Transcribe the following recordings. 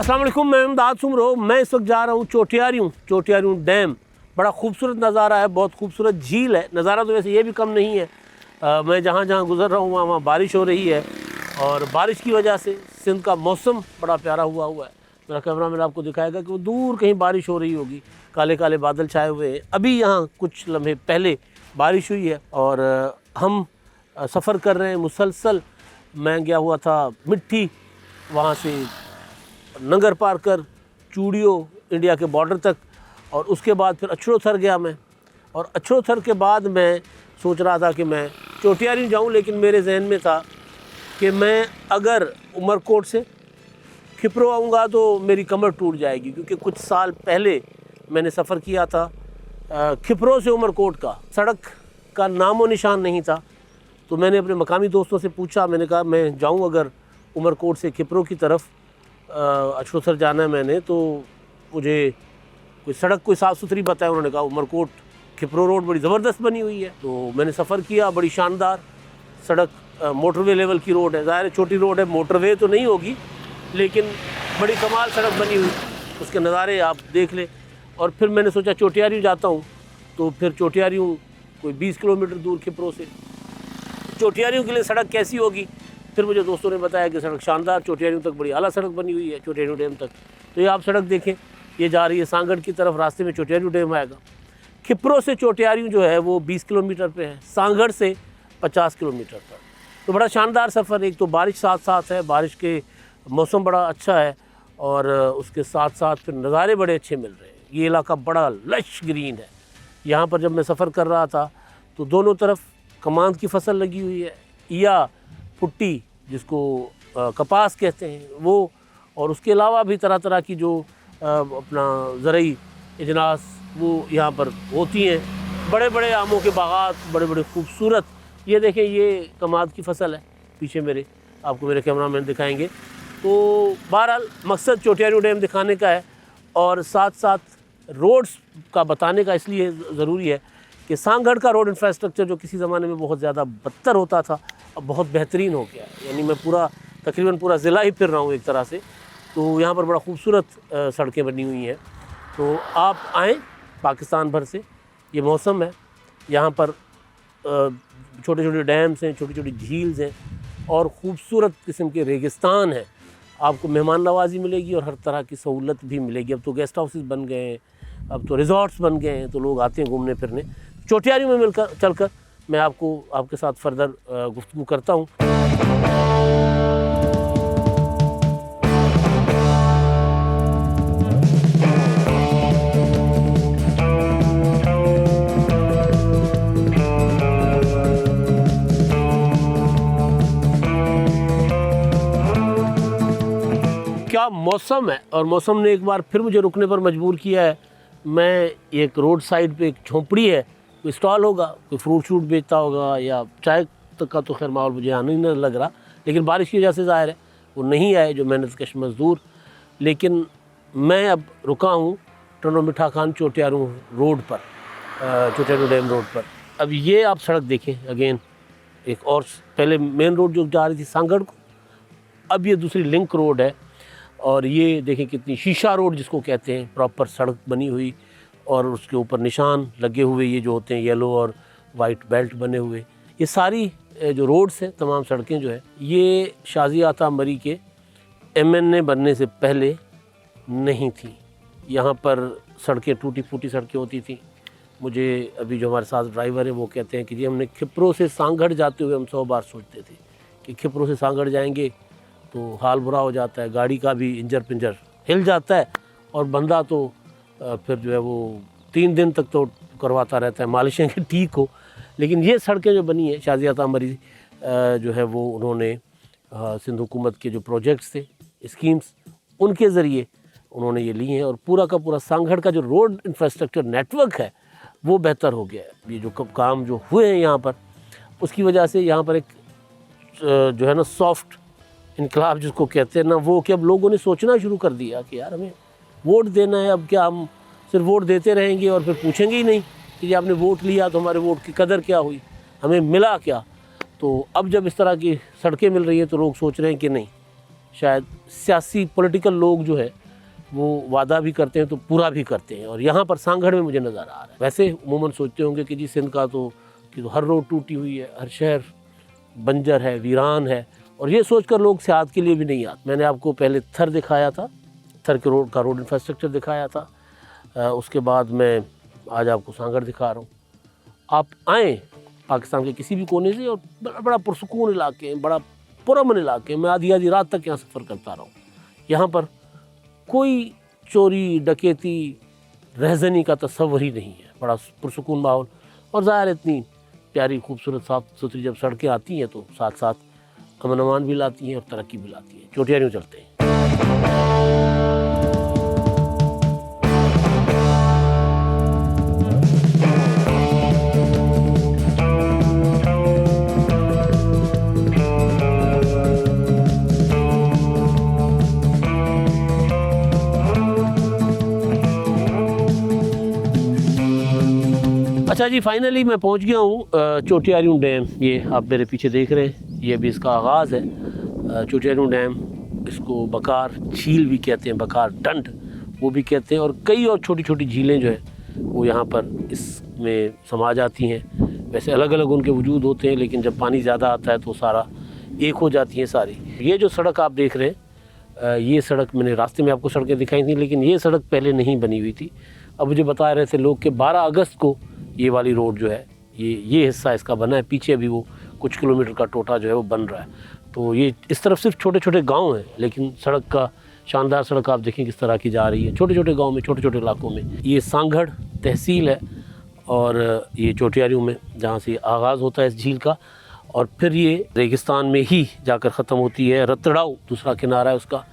अस्सलाम वालेकुम, मैं इमदाद सुमरो। मैं इस वक्त जा रहा हूँ चोटियारियों डैम। बड़ा खूबसूरत नज़ारा है, बहुत खूबसूरत झील है। नज़ारा तो वैसे ये भी कम नहीं है। मैं जहाँ जहाँ गुज़र रहा हूँ वहाँ बारिश हो रही है और बारिश की वजह से सिंध का मौसम बड़ा प्यारा हुआ है। मेरा कैमरा मैन आपको दिखाएगा कि वो दूर कहीं बारिश हो रही होगी, काले काले बादल छाए हुए हैं। अभी यहाँ कुछ लम्हे पहले बारिश हुई है और हम सफ़र कर रहे हैं मुसलसल। मैं गया हुआ था मिट्टी, वहाँ से नंगर पार कर चूड़ियों इंडिया के बॉर्डर तक, और उसके बाद फिर अछड़ोथर गया मैं। और अछड़ोथर के बाद मैं सोच रहा था कि मैं चोटियारियों जाऊं, लेकिन मेरे जहन में था कि मैं अगर उमरकोट से खिपरो आऊँगा तो मेरी कमर टूट जाएगी, क्योंकि कुछ साल पहले मैंने सफ़र किया था खिपरो से उमरकोट का। सड़क का नामो निशान नहीं था। तो मैंने अपने मकामी दोस्तों से पूछा, मैंने कहा मैं जाऊँ अगर उमरकोट से खिपरो की तरफ अछड़ोथर जाना है मैंने, तो मुझे कोई सड़क कोई साफ़ सुथरी बताए। उन्होंने कहा उमरकोट खिपरो रोड बड़ी ज़बरदस्त बनी हुई है। तो मैंने सफ़र किया, बड़ी शानदार सड़क, मोटरवे लेवल की रोड है। ज़ाहिर है छोटी रोड है, मोटरवे तो नहीं होगी, लेकिन बड़ी कमाल सड़क बनी हुई, उसके नज़ारे आप देख लें। और फिर मैंने सोचा चोटियारियों जाता हूँ, तो फिर चोटियारियों कोई 20 किलोमीटर दूर खिपरो से। चोटियारियों के लिए सड़क कैसी होगी, फिर मुझे दोस्तों ने बताया कि सड़क शानदार, चोटियारियों तक बड़ी आला सड़क बनी हुई है, चोटियारियों डैम तक। तो ये आप सड़क देखें, ये जा रही है सांगड़ की तरफ, रास्ते में चोटियारियों डैम आएगा। खिपरो से चोटियारियों जो है वो 20 किलोमीटर पे है, सांगड़ से 50 किलोमीटर पर। तो बड़ा शानदार सफ़र। एक तो बारिश साथ साथ है, बारिश के मौसम बड़ा अच्छा है, और उसके साथ साथ फिर नज़ारे बड़े अच्छे मिल रहे हैं। ये इलाका बड़ा लश ग्रीन है। यहाँ पर जब मैं सफ़र कर रहा था तो दोनों तरफ कमांद की फसल लगी हुई है, या फुट्टी जिसको कपास कहते हैं वो, और उसके अलावा भी तरह तरह की जो अपना ज़रई इजनास वो यहाँ पर होती हैं। बड़े बड़े आमों के बागात, बड़े बड़े खूबसूरत। ये देखें, ये कमाद की फसल है पीछे मेरे, आपको मेरे कैमरामैन दिखाएंगे। तो बहरहाल मकसद चोटियारियों डैम दिखाने का है, और साथ साथ रोड्स का बताने का इसलिए ज़रूरी है कि सांगड़ का रोड इंफ्रास्ट्रक्चर जो किसी ज़माने में बहुत ज़्यादा बदतर होता था, अब बहुत बेहतरीन हो गया है। यानी मैं तकरीबन पूरा ज़िला ही फिर रहा हूँ एक तरह से। तो यहाँ पर बड़ा खूबसूरत सड़कें बनी हुई हैं। तो आप आएँ पाकिस्तान भर से, ये मौसम है। यहाँ पर छोटे छोटे डैम्स हैं, छोटी छोटी झील्स हैं, और ख़ूबसूरत किस्म के रेगिस्तान हैं। आपको मेहमान नवाजी मिलेगी और हर तरह की सहूलत भी मिलेगी। अब तो गेस्ट हाउसेस बन गए हैं, अब तो रिजॉर्ट्स बन गए हैं, तो लोग आते हैं घूमने फिरने। चोटियारियों में मिलकर चलकर मैं आपके साथ फर्दर गुफ्तगू करता हूँ। क्या मौसम है, और मौसम ने एक बार फिर मुझे रुकने पर मजबूर किया है। मैं एक रोड साइड पे एक झोंपड़ी है, कोई स्टॉल होगा, कोई फ्रूट शूट बेचता होगा, या चाय तक का तो खैर माहौल मुझे आने नहीं लग रहा, लेकिन बारिश की वजह से ज़ाहिर है वो नहीं आए जो मेहनतकश मज़दूर। लेकिन मैं अब रुका हूँ टनो मिठा खान चोटियारियों रोड पर, चोटियारियों डैम रोड पर। अब ये आप सड़क देखें अगेन, एक और पहले मेन रोड जो जा रही थी सांगड़ को, अब ये दूसरी लिंक रोड है। और ये देखें कितनी शीशा रोड जिसको कहते हैं, प्रॉपर सड़क बनी हुई, और उसके ऊपर निशान लगे हुए, ये जो होते हैं येलो और वाइट बेल्ट बने हुए। ये सारी जो रोड्स हैं, तमाम सड़कें जो है, ये शाजी आता मरी के MNA बनने से पहले नहीं थी। यहाँ पर सड़कें टूटी फूटी सड़कें होती थी। मुझे अभी जो हमारे साथ ड्राइवर हैं वो कहते हैं कि जी हमने खिपरो से सांगड़ जाते हुए हम 100 बार सोचते थे कि खिपरो से सांगड़ जाएंगे तो हाल बुरा हो जाता है, गाड़ी का भी इंजर पिंजर हिल जाता है, और बंदा तो फिर जो है वो 3 दिन तक तो करवाता रहता है मालिशें कि ठीक हो। लेकिन ये सड़कें जो बनी है शाजी आता मरी जो है वो उन्होंने सिंध हुकूमत के जो प्रोजेक्ट्स थे, स्कीम्स, उनके ज़रिए उन्होंने ये लिए हैं, और पूरा का पूरा सांगड़ का जो रोड इंफ्रास्ट्रक्चर नेटवर्क है वो बेहतर हो गया है। ये जो काम जो हुए हैं यहाँ पर, उसकी वजह से यहाँ पर एक जो है ना सॉफ्ट इनकलाब जिसको कहते हैं ना, वो कि अब लोगों ने सोचना शुरू कर दिया कि यार हमें वोट देना है। अब क्या हम सिर्फ वोट देते रहेंगे और फिर पूछेंगे ही नहीं कि जी आपने वोट लिया तो हमारे वोट की कदर क्या हुई, हमें मिला क्या। तो अब जब इस तरह की सड़कें मिल रही हैं तो लोग सोच रहे हैं कि नहीं, शायद सियासी पॉलिटिकल लोग जो है वो वादा भी करते हैं तो पूरा भी करते हैं, और यहाँ पर सांगड़ में मुझे नज़र आ रहा है। वैसे उमूमन सोचते होंगे कि जी सिंध का तो हर रोड टूटी हुई है, हर शहर बंजर है, वीरान है, और ये सोचकर लोग सियाहत के लिए भी नहीं आते। मैंने आपको पहले थर दिखाया था, थर के रोड इंफ्रास्ट्रक्चर दिखाया था, उसके बाद मैं आज आपको सांगड़ दिखा रहा हूँ। आप आएँ पाकिस्तान के किसी भी कोने से, और बड़ा पुरसुकून इलाके हैं, बड़ा पुरअमन इलाके हैं। मैं आधी रात तक यहाँ सफ़र करता रहा हूँ। यहाँ पर कोई चोरी डकैती रहज़नी का तस्वर ही नहीं है, बड़ा पुरसुकून माहौल। और ज़ाहिर इतनी प्यारी खूबसूरत साफ़ सुथरी जब सड़कें आती हैं तो साथ साथ अमन अमान भी लाती हैं और तरक्की भी लाती हैं। चोटियारियों चलते हैं। अच्छा जी, फाइनली मैं पहुंच गया हूँ चोटियारियों डैम। ये आप मेरे पीछे देख रहे हैं, ये अभी इसका आगाज़ है। चोटियारियों डैम, इसको बकार झील भी कहते हैं, बकार डंड वो भी कहते हैं, और कई और छोटी छोटी झीलें जो है वो यहाँ पर इसमें समा जाती हैं। वैसे अलग अलग उनके वजूद होते हैं, लेकिन जब पानी ज़्यादा आता है तो सारा एक हो जाती हैं सारी। ये जो सड़क आप देख रहे हैं, ये सड़क, मैंने रास्ते में आपको सड़कें दिखाई थी, लेकिन ये सड़क पहले नहीं बनी हुई थी। अब मुझे बता रहे थे लोग कि 12 अगस्त को ये वाली रोड जो है, ये हिस्सा इसका बना है। पीछे अभी वो कुछ किलोमीटर का टोटा जो है वो बन रहा है। तो ये इस तरफ सिर्फ छोटे छोटे गांव हैं, लेकिन सड़क का शानदार सड़क आप देखें किस तरह की जा रही है, छोटे छोटे गांव में, छोटे छोटे इलाकों में। ये सांगड़ तहसील है, और ये चोटियारियों में जहाँ से आगाज़ होता है इस झील का, और फिर ये रेगिस्तान में ही जाकर ख़त्म होती है। रतड़ाऊ दूसरा किनारा है उसका,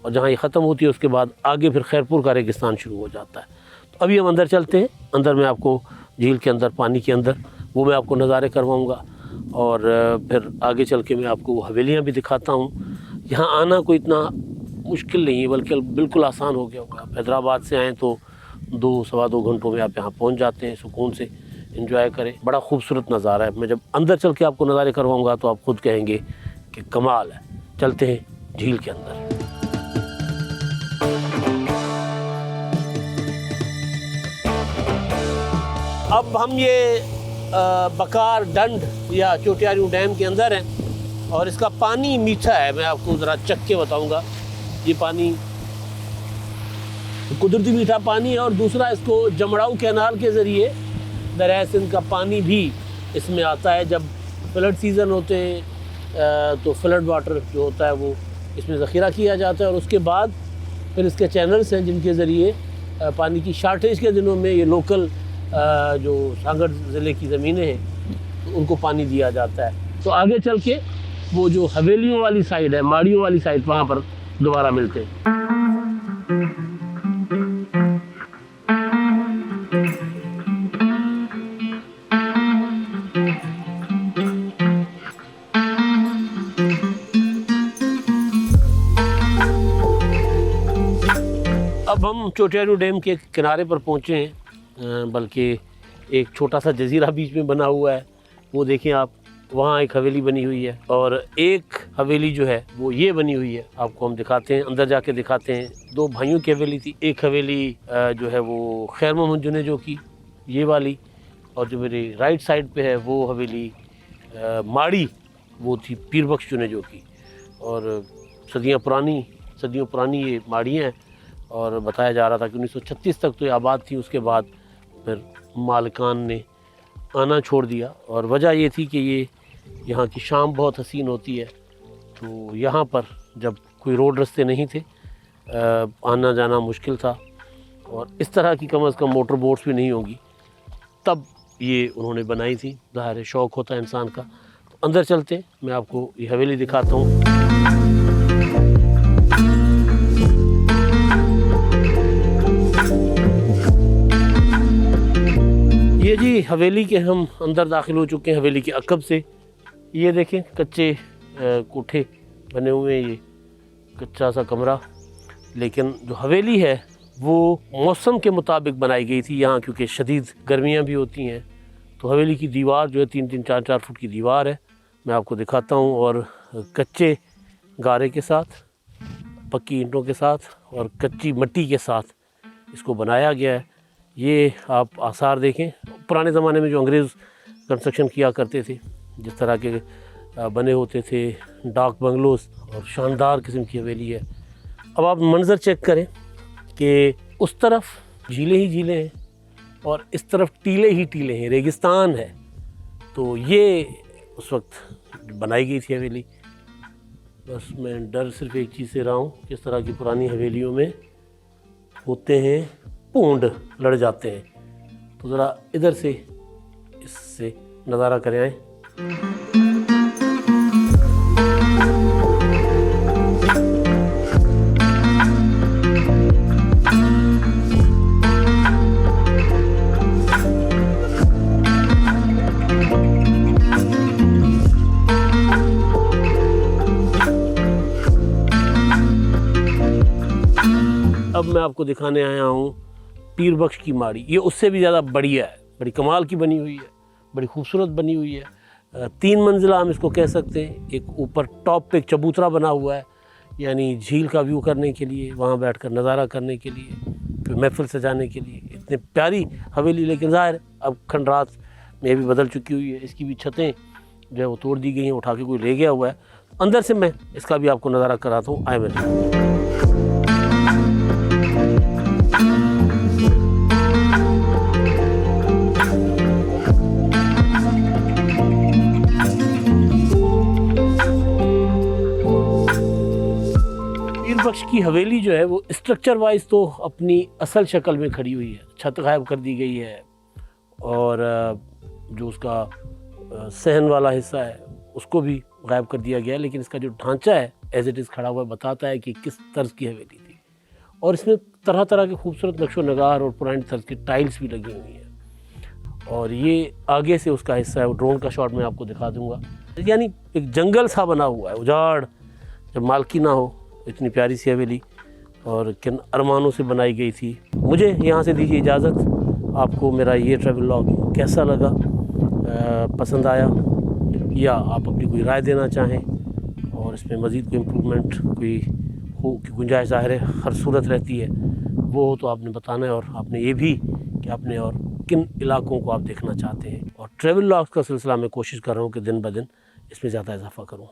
और जहाँ ये ख़त्म होती है उसके बाद आगे फिर खैरपुर का रेगिस्तान शुरू हो जाता है। तो अभी हम अंदर चलते हैं। अंदर मैं आपको झील के अंदर, पानी के अंदर, वो मैं आपको नज़ारे करवाऊँगा, और फिर आगे चल के मैं आपको वो हवेलियाँ भी दिखाता हूँ। यहाँ आना कोई इतना मुश्किल नहीं है, बल्कि बिल्कुल आसान हो गया होगा। आप हैदराबाद से आएँ तो 2-2.25 घंटों में आप यहाँ पहुँच जाते हैं। सुकून से एंजॉय करें, बड़ा खूबसूरत नज़ारा है। मैं जब अंदर चल के आपको नज़ारे करवाऊँगा तो आप खुद कहेंगे कि कमाल है। चलते हैं झील के अंदर। अब हम ये बकार डंड या चोटियारियों डैम के अंदर हैं, और इसका पानी मीठा है। मैं आपको ज़रा चख के बताऊंगा। ये पानी कुदरती मीठा पानी है, और दूसरा इसको जमड़ाऊ कैनाल के ज़रिए दरिया सिंध का पानी भी इसमें आता है। जब फ्लड सीज़न होते हैं तो फ्लड वाटर जो होता है वो इसमें ज़ख़ीरा किया जाता है, और उसके बाद फिर इसके चैनल्स हैं जिनके ज़रिए पानी की शार्टेज के दिनों में ये लोकल जो सांगड़ ज़िले की ज़मीनें हैं तो उनको पानी दिया जाता है। तो आगे चल के वो जो हवेलियों वाली साइड है, माड़ियों वाली साइड, वहाँ पर दोबारा मिलते हैं। अब हम चोटियारियों डैम के किनारे पर पहुँचे हैं, बल्कि एक छोटा सा जजीरा बीच में बना हुआ है, वो देखें आप। वहाँ एक हवेली बनी हुई है, और एक हवेली जो है वो ये बनी हुई है। आपको हम दिखाते हैं, अंदर जाके दिखाते हैं। 2 भाइयों की हवेली थी। एक हवेली जो है वो खैर मोहम्मद जुनेजो की, ये वाली, और जो मेरी राइट साइड पे है वो हवेली माड़ी, वो थी पीर बख्श जुनेजो की। और सदियों पुरानी ये माड़ियाँ हैं, और बताया जा रहा था कि 1936 तक तो ये आबाद थी। उसके बाद फिर मालिकान ने आना छोड़ दिया, और वजह ये थी कि ये यहाँ की शाम बहुत हसीन होती है। तो यहाँ पर जब कोई रोड रास्ते नहीं थे, आना जाना मुश्किल था, और इस तरह की कम से कम मोटर बोट्स भी नहीं होंगी, तब ये उन्होंने बनाई थी। ज़ाहिर है शौक़ होता है इंसान का। तो अंदर चलते, मैं आपको ये हवेली दिखाता हूँ। ये जी हवेली के हम अंदर दाखिल हो चुके हैं, हवेली के अकब से। ये देखें कच्चे कोठे बने हुए हैं, ये कच्चा सा कमरा। लेकिन जो हवेली है वो मौसम के मुताबिक बनाई गई थी यहाँ, क्योंकि शदीद गर्मियाँ भी होती हैं। तो हवेली की दीवार जो है 3-3, 4-4 फुट की दीवार है। मैं आपको दिखाता हूँ, और कच्चे गारे के साथ पक्की ईंटों के साथ और कच्ची मिट्टी के साथ इसको बनाया गया है। ये आप आसार देखें, पुराने ज़माने में जो अंग्रेज़ कंस्ट्रक्शन किया करते थे, जिस तरह के बने होते थे डाक बंगलोज़, और शानदार किस्म की हवेली है। अब आप मंज़र चेक करें कि उस तरफ झीलें ही झीलें हैं और इस तरफ टीले ही टीले हैं, रेगिस्तान है। तो ये उस वक्त बनाई गई थी हवेली। बस मैं डर सिर्फ एक चीज़ से रहा हूँ कि इस तरह की पुरानी हवेलियों में होते हैं पूंड, लड़ जाते हैं। तो ज़रा इधर से इससे नज़ारा करें आए। अब मैं आपको दिखाने आया हूँ पीर बख्श की माड़ी। ये उससे भी ज़्यादा बढ़िया है, बड़ी कमाल की बनी हुई है, बड़ी खूबसूरत बनी हुई है। 3 मंजिला हम इसको कह सकते हैं। एक ऊपर टॉप पे एक चबूतरा बना हुआ है, यानी झील का व्यू करने के लिए, वहाँ बैठकर नज़ारा करने के लिए, फिर महफिल सजाने के लिए। इतनी प्यारी हवेली, लेकिन ज़ाहिर अब खंडरात में भी बदल चुकी हुई है। इसकी भी छतें जो है वो तोड़ दी गई हैं, उठा के कोई ले गया हुआ है। अंदर से मैं इसका भी आपको नज़ारा कराता हूँ, आए मेरे। बख्श की हवेली जो है वो स्ट्रक्चर वाइज तो अपनी असल शक्ल में खड़ी हुई है। छत गायब कर दी गई है और जो उसका सहन वाला हिस्सा है उसको भी गायब कर दिया गया है, लेकिन इसका जो ढांचा है एज इट इज़ खड़ा हुआ बताता है कि किस तर्ज की हवेली थी। और इसमें तरह तरह के खूबसूरत नक्शो नगार और पुरानी तर्ज की टाइल्स भी लगी हुई हैं। और ये आगे से उसका हिस्सा है, वो ड्रोन का शॉट मैं आपको दिखा दूँगा। यानी एक जंगल सा बना हुआ है, उजाड़, जब मालकी ना हो। इतनी प्यारी सी हवेली और किन अरमानों से बनाई गई थी। मुझे यहाँ से दीजिए इजाज़त। आपको मेरा ये ट्रैवल लॉग कैसा लगा, पसंद आया, या आप अपनी कोई राय देना चाहें और इसमें मज़ीद कोई इम्प्रूवमेंट कोई हो की गुंजाइश ज़ाहिर है हर सूरत रहती है, वो हो तो आपने बताना है। और आपने ये भी कि आपने और किन इलाकों को आप देखना चाहते हैं। और ट्रैवल लॉग्स का सिलसिला मैं कोशिश कर रहा हूँ कि दिन ब दिन इसमें ज़्यादा इजाफा करूँ।